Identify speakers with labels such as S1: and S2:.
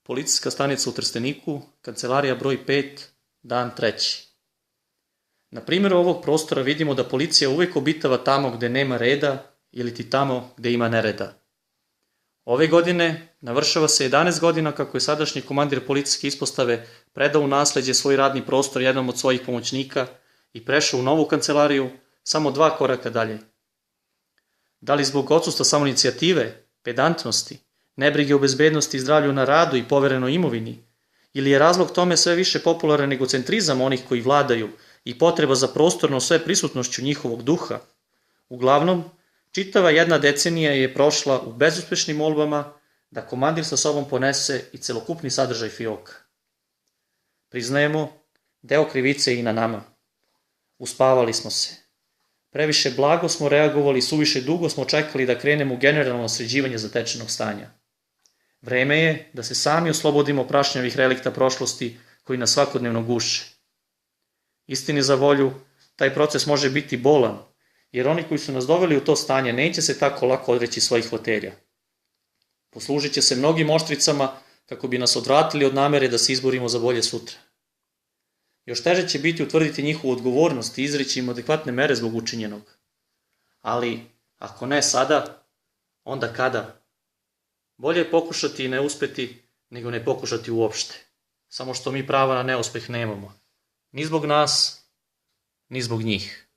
S1: policijska stanica u Trsteniku, kancelarija broj 5, dan 3. Na primjeru ovog prostora vidimo da policija uvek obitava tamo gde nema reda ili ti tamo gde ima nereda. Ove godine navršava se 11 godina kako je sadašnji komandir policijske ispostave predao u nasleđe svoj radni prostor jednom od svojih pomoćnika i prešao u novu kancelariju samo 2 koraka dalje. Da li zbog odsustva samoinicijative, pedantnosti, nebrige o bezbednosti i zdravlju na radu i poverenoj imovini, ili je razlog tome sve više popularan egocentrizam onih koji vladaju i potreba za prostornom sve prisutnošću njihovog duha? Uglavnom, čitava jedna decenija je prošla u bezuspešnim molbama da komandir sa sobom ponese i celokupni sadržaj fioka. Priznajemo, deo krivice je i na nama. Uspavali smo se. Previše blago smo reagovali, suviše dugo smo čekali da krenemo u generalno sređivanje zatečenog stanja. Vreme je da se sami oslobodimo prašnjavih relikta prošlosti koji nas svakodnevno guše. Istini za volju, taj proces može biti bolan, jer oni koji su nas doveli u to stanje neće se tako lako odreći svojih fotelja. Poslužit će se mnogim oštricama kako bi nas odvratili od namere da se izborimo za bolje sutra. Još teže će biti utvrditi njihovu odgovornost i izreći im adekvatne mere zbog učinjenog. Ali, ako ne sada, onda kada? Bolje je pokušati i ne uspeti, nego ne pokušati uopšte. Samo što mi prava na neuspeh nemamo. Ni zbog nas, ni zbog njih.